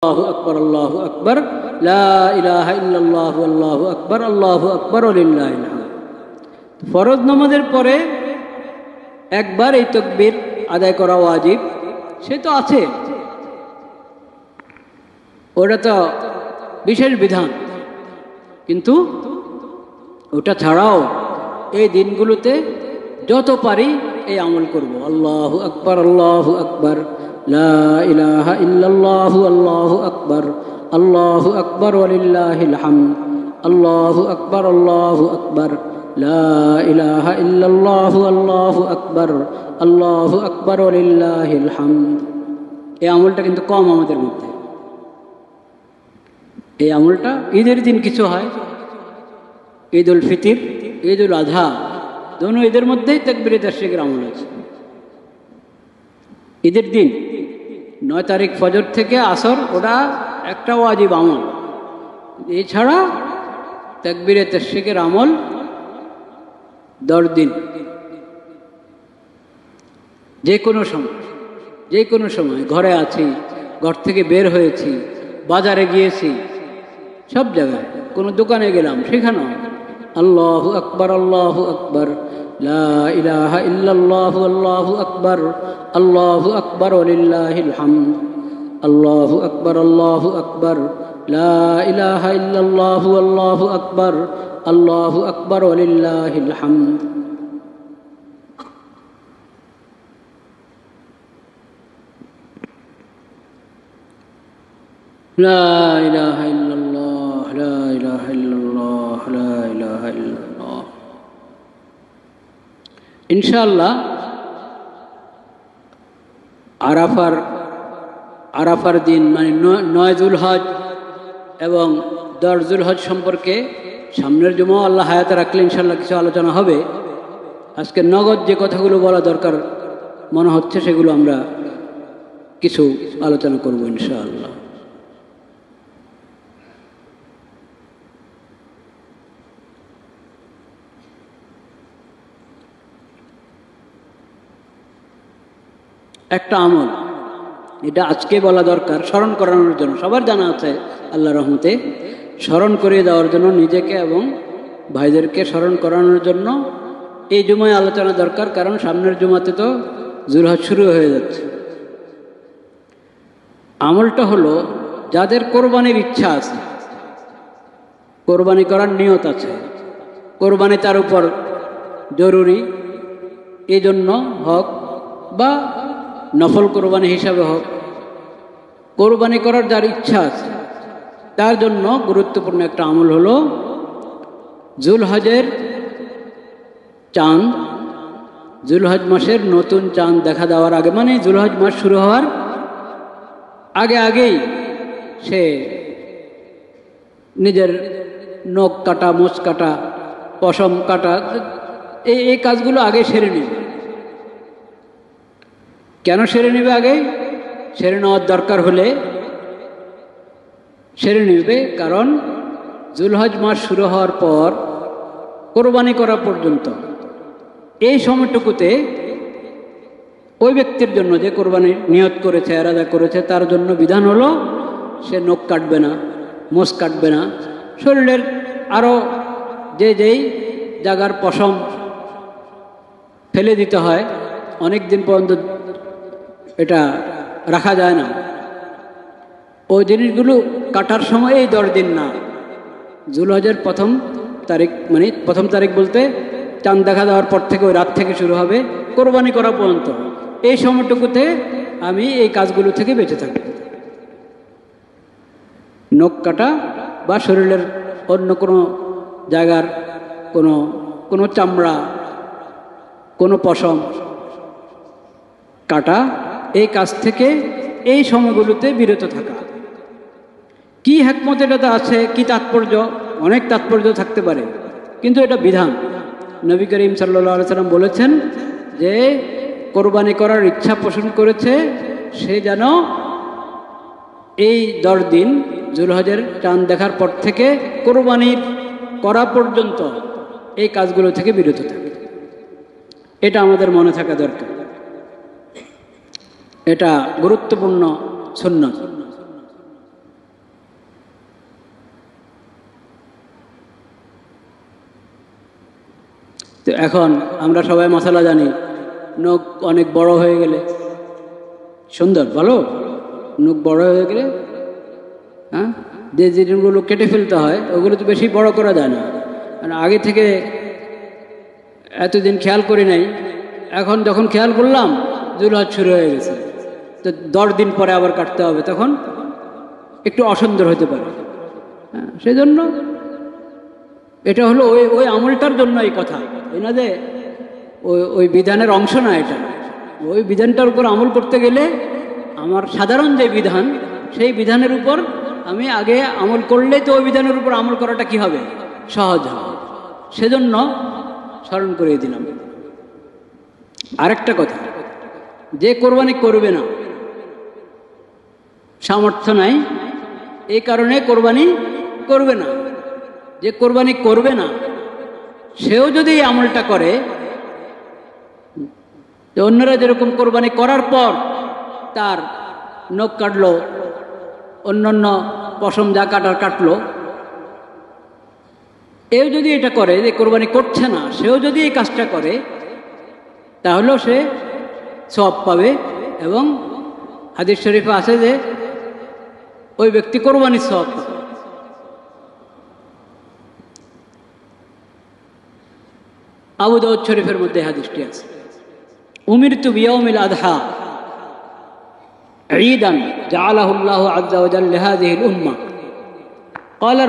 আল্লাহু আকবার, আল্লাহু আকবার, লা ইলাহা ইল্লাল্লাহু, আল্লাহু আকবার, আল্লাহু আকবার ওয়া লিল্লাহিল হামদ। ফরজ নামাজের পরে একবার এই তাকবীর আদায় করা ওয়াজিব, সে তো আছে, ওটা তো বিশেষ বিধান, কিন্তু ওটা ছাড়াও এই দিনগুলোতে যত পারি এই আমল করব। আল্লাহু আকবার, আল্লাহু আকবার, লা ইলাহা ইল্লাল্লাহু, আল্লাহু আকবার, আল্লাহু আকবার ওয়া লিল্লাহিল হামদ, আল্লাহু আকবার, আল্লাহু আকবার, লা ইলাহা ইল্লাল্লাহু, আল্লাহু আকবার, আল্লাহু আকবার ওয়া লিল্লাহিল হামদ। এই আমলটা কিন্তু কম আমাদের মধ্যে। এই আমলটা ঈদের দিন কিছু হয়, ঈদ উল ফিতর, ঈদ উল আজহা, দোনো ঈদের মধ্যেই তাকবীরে তাশরিকের আমল আছে। ঈদের দিন 9 তারিখ ফজর থেকে আসর, ওটা একটা ওয়াজিব আমল। এছাড়া তাকবীরে তাশরিকের আমল 10 দিন, যে কোনো সময় ঘরে আছি, ঘর থেকে বের হয়েছি, বাজারে গিয়েছি, সব জায়গায়, কোনো দোকানে গেলাম, সেখানেও আল্লাহু আকবার, আল্লাহু আকবার, লা ইলাহা ইল্লাল্লাহু, আল্লাহু আকবার, আল্লাহু আকবার ওয়া লিল্লাহিল হামদ, আল্লাহু আকবার, আল্লাহু আকবার, লা ইলাহা ইল্লাল্লাহু, আল্লাহু আকবার, আল্লাহু আকবার ওয়া লিল্লাহিল হামদ। লা ইলাহা ইল্লাল্লাহ, লা ইলাহা ইল্লাল্লাহ, লা ইলাহা ইল্লাল্লাহ। ইনশাআল্লাহ আরাফার দিন, মানে 9 যুলহজ এবং 10 যুলহজ সম্পর্কে সামনের জুমা আল্লাহ হায়াতে রাখলে ইনশাআল্লাহ কিছু আলোচনা হবে। আজকে নগদ যে কথাগুলো বলা দরকার মনে হচ্ছে, সেগুলো আমরা কিছু আলোচনা করব ইনশাআল্লাহ। একটা আমল, এটা আজকে বলা দরকার, স্মরণ করানোর জন্য, সবার জানা আছে আল্লাহ রহমতে, স্মরণ করিয়ে দেওয়ার জন্য নিজেকে এবং ভাইদেরকে স্মরণ করানোর জন্য এই জুমায় আলোচনা দরকার। কারণ সামনের জুমাতে তো যুলহজ শুরু হয়ে যাচ্ছে। আমলটা হলো, যাদের কোরবানির ইচ্ছা আছে, কোরবানি করার নিয়ত আছে, কোরবানি তার উপর জরুরি, এই জন্য হোক বা নফল কোরবানি হিসাবে হোক, কোরবানি করার যার ইচ্ছা আছে তার জন্য গুরুত্বপূর্ণ একটা আমল হলো যুলহজের চাঁদ, যুলহজ মাসের নতুন চাঁদ দেখা দেওয়ার আগে, মানে যুলহজ মাস শুরু হওয়ার আগেই সে নিজের নখ কাটা, মোচ কাটা, পশম কাটা, এই কাজগুলো আগে সেরে নেবে। কেন সেরে নেবে? আগে সেরে নেওয়ার দরকার হলে সেরে নেবে, কারণ যুলহজ মাস শুরু হওয়ার পর কোরবানি করা পর্যন্ত এই সময়টুকুতে ওই ব্যক্তির জন্য যে কোরবানি নিয়ত করেছে, এরাদা করেছে, তার জন্য বিধান হলো সে নখ কাটবে না, মোচ কাটবে না, শরীরের আরও যেই জায়গার পশম ফেলে দিতে হয়, অনেক দিন পর্যন্ত এটা রাখা যায় না, ওই জিনিসগুলো কাটার সময় এই 10 দিন না, যুলহজের 1ম তারিখ, মানে 1ম তারিখ বলতে চাঁদ দেখা দেওয়ার পর থেকে, ওই রাত থেকে শুরু হবে কোরবানি করা পর্যন্ত, এই সময়টুকুতে আমি এই কাজগুলো থেকে বেঁচে থাকি। নখ কাটা বা শরীরের অন্য কোনো জায়গার কোনো চামড়া, কোনো পশম কাটা, এই কাজ থেকে এই সময়গুলোতে বিরত থাকা। কি হিকমত এটাতে আছে, কি তাৎপর্য? অনেক তাৎপর্য থাকতে পারে, কিন্তু এটা বিধান। নবী করিম সাল্লাল্লাহু আলাইহি সাল্লাম বলেছেন যে কোরবানি করার ইচ্ছা পোষণ করেছে সে যেন এই 10 দিন যুলহজের চাঁদ দেখার পর থেকে কোরবানির করা পর্যন্ত এই কাজগুলো থেকে বিরত থাকে। এটা আমাদের মনে থাকা দরকার, এটা গুরুত্বপূর্ণ সুন্নাত। তো এখন আমরা সবাই মশলা জানি, নখ অনেক বড় হয়ে গেলে সুন্দর ভালো, নখ বড় হয়ে গেলে হ্যাঁ যে জিনিসগুলো কেটে ফেলতে হয় ওগুলো তো বেশি বড় করা যায় না। মানে আগে থেকে এতদিন খেয়াল করি নাই, এখন যখন খেয়াল করলাম জুলহজ শুরু হয়ে গেছে, তো 10 দিন পরে আবার কাটতে হবে, তখন একটু অসুন্দর হতে পারে। হ্যাঁ, সেজন্য এটা হলো ওই ওই আমলটার জন্য এই কথা, এই না যে ওই বিধানের অংশ না এটা। ওই বিধানটার উপর আমল করতে গেলে আমার সাধারণ যে বিধান, সেই বিধানের উপর আমি আগে আমল করলে তো ওই বিধানের উপর আমল করাটা কি হবে, সহজ হবে। সেজন্য স্মরণ করিয়ে দিলাম। আরেকটা কথা, যে কোরবানি করবে না, সামর্থ্য নাই এই কারণে কোরবানি করবে না, যে কোরবানি করবে না সেও যদি এই আমলটা করে, অন্যরা যেরকম কোরবানি করার পর তার নখ কাটলো, অন্যান্য পশম যা কাটার কাটলো, এও যদি এটা করে, যে কোরবানি করছে না সেও যদি এই কাজটা করে, তাহলেও সে সওয়াব পাবে। এবং হাদিস শরীফে আছে যে ওই ব্যক্তি কোরবানির সওয়াব পাবে। আবু দাউদ শরীফের মধ্যে হাদিসটি আছে, উমিরতু বিয়াউমিল আযহা ঈদান জাআলাহু আল্লাহু আযজা ওয়া জাল্লা লিহাযিহিল উম্মাহ। ক্বালা